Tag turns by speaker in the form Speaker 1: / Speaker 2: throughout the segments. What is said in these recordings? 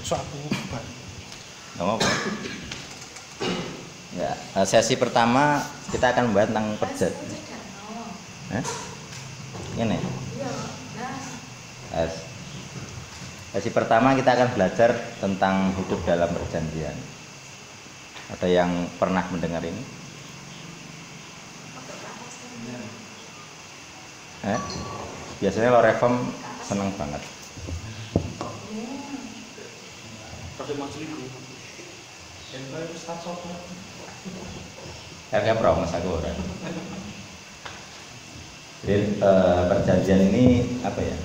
Speaker 1: Masuk aku bubar.
Speaker 2: Nggak apa. Ya, sesi pertama kita akan membahas tentang perjanjian. Ini. Sesi pertama kita akan belajar tentang hidup dalam perjanjian. Ada yang pernah mendengar ini? Biasanya lo reform seneng banget. Kayak promes aku orang. Jadi perjanjian ini apa ya?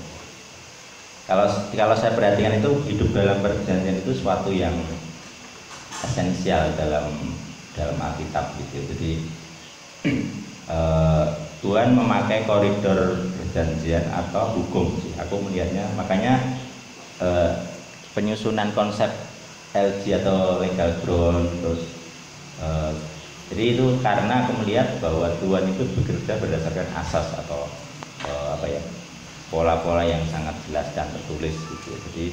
Speaker 2: Kalau saya perhatikan itu hidup dalam perjanjian itu suatu yang esensial dalam Alkitab gitu. Jadi Tuhan memakai koridor perjanjian atau hukum sih. Aku melihatnya, makanya penyusunan konsep LG atau legal ground terus jadi itu karena aku melihat bahwa Tuhan itu bekerja berdasarkan asas atau pola-pola yang sangat jelas dan tertulis gitu. Jadi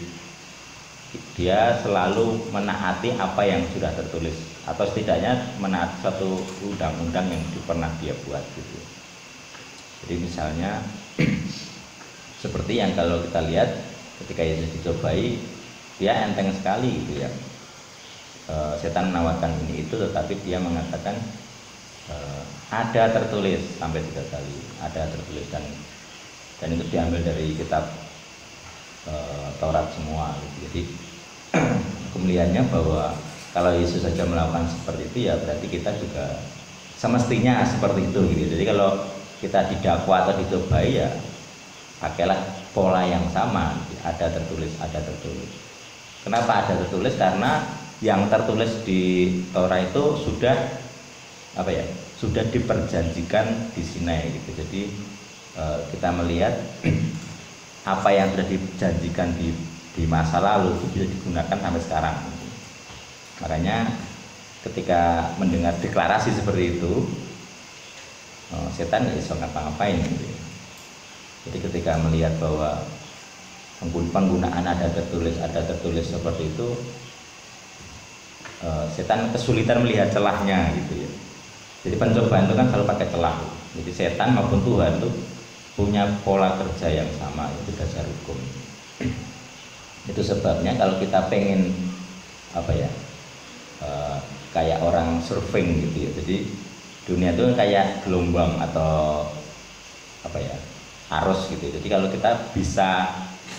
Speaker 2: dia selalu menaati apa yang sudah tertulis atau setidaknya menaati satu undang-undang yang pernah dia buat gitu. Jadi misalnya seperti yang kalau kita lihat ketika Yesus dicobai, dia enteng sekali gitu ya. Setan menawarkan ini itu, tetapi dia mengatakan ada tertulis sampai 3 kali, ada tertulis dan itu diambil dari kitab Taurat semua gitu. Jadi aku melihatnya bahwa kalau Yesus saja melakukan seperti itu, ya berarti kita juga semestinya seperti itu gitu. Jadi kalau kita didakwa atau dicobai, ya pakailah pola yang sama, ada tertulis, ada tertulis. Kenapa ada tertulis? Karena yang tertulis di Torah itu sudah sudah diperjanjikan di Sinai gitu. Jadi kita melihat apa yang sudah dijanjikan di masa lalu itu bisa digunakan sampai sekarang. Makanya ketika mendengar deklarasi seperti itu, setan nggak bisa ngapa-ngapain gitu. Jadi ketika melihat bahwa penggunaan ada tertulis seperti itu, setan kesulitan melihat celahnya gitu ya. Jadi pencobaan itu kan selalu pakai celah. Jadi setan maupun Tuhan itu punya pola kerja yang sama, itu dasar hukum. Itu sebabnya kalau kita pengen kayak orang surfing gitu ya. Jadi dunia itu kayak gelombang atau arus gitu. Jadi kalau kita bisa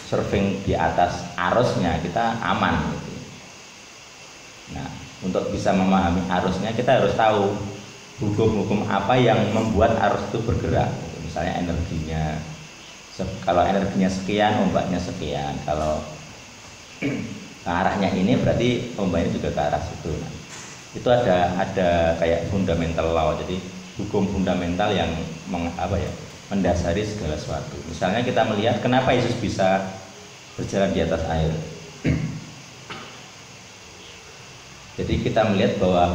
Speaker 2: surfing di atas arusnya, kita aman gitu. Nah, untuk bisa memahami arusnya kita harus tahu hukum-hukum apa yang membuat arus itu bergerak. Misalnya energinya, kalau energinya sekian, ombaknya sekian. Kalau ke arahnya ini, berarti ombaknya juga ke arah situ. Nah, itu ada kayak fundamental law. Jadi hukum fundamental yang mendasari segala sesuatu. Misalnya kita melihat kenapa Yesus bisa berjalan di atas air. Jadi kita melihat bahwa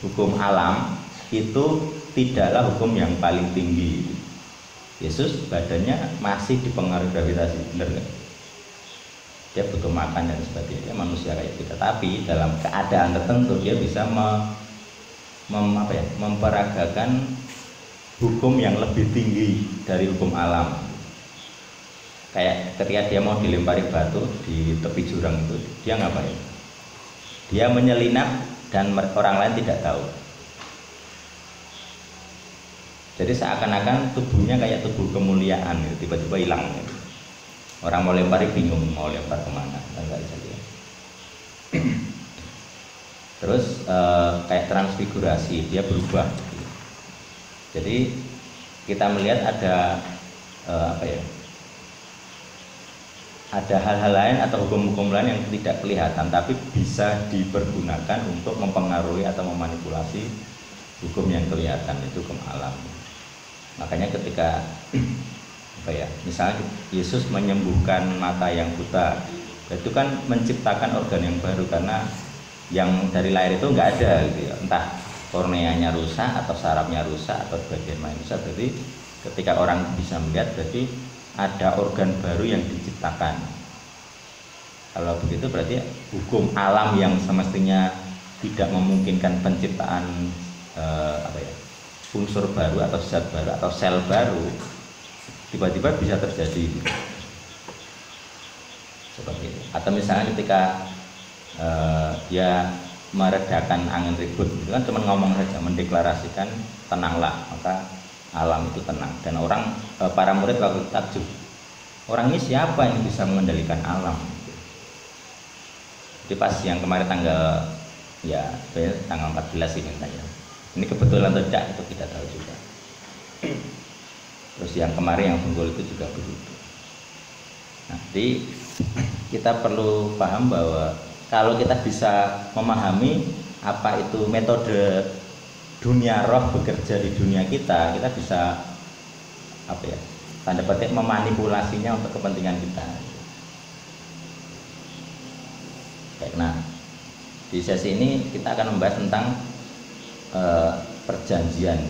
Speaker 2: hukum alam itu tidaklah hukum yang paling tinggi. Yesus badannya masih dipengaruhi gravitasi, benar nggak? Dia butuh makan dan sebagainya, dia manusia kayak kita. Tapi dalam keadaan tertentu dia bisa memperagakan hukum yang lebih tinggi dari hukum alam. Kayak ketika dia mau dilempari batu di tepi jurang itu, dia ngapain? Dia menyelinap dan orang lain tidak tahu. Jadi seakan-akan tubuhnya kayak tubuh kemuliaan gitu, tiba-tiba hilang gitu. Orang mau lempari bingung mau lempar kemana, nggak bisa lihat. Terus kayak transfigurasi, dia berubah gitu. Jadi kita melihat ada ada hal-hal lain atau hukum-hukum lain yang tidak kelihatan tapi bisa dipergunakan untuk mempengaruhi atau memanipulasi hukum yang kelihatan, itu hukum alam. Makanya ketika misalnya Yesus menyembuhkan mata yang buta, itu kan menciptakan organ yang baru, karena yang dari lahir itu nggak ada gitu ya. Entah korneanya rusak atau sarafnya rusak atau bagian lain rusak. Berarti ketika orang bisa melihat, berarti ada organ baru yang diciptakan. Kalau begitu berarti hukum alam yang semestinya tidak memungkinkan penciptaan apa ya, unsur baru atau zat baru atau sel baru tiba-tiba bisa terjadi seperti itu. Atau misalnya ketika dia meredakan angin ribut itu kan cuma ngomong saja, mendeklarasikan tenanglah, maka alam itu tenang. Dan orang para murid waktu takjub, orang ini siapa yang bisa mengendalikan alam? Jadi pas yang kemarin tanggal 14 ini tanya, ini kebetulan atau tidak itu tidak tahu juga. Terus yang kemarin yang Bengkulu itu juga begitu. Nah, jadi kita perlu paham bahwa kalau kita bisa memahami apa itu metode dunia roh bekerja di dunia kita bisa apa ya, tanda petik memanipulasinya untuk kepentingan kita. Nah, di sesi ini kita akan membahas tentang perjanjian.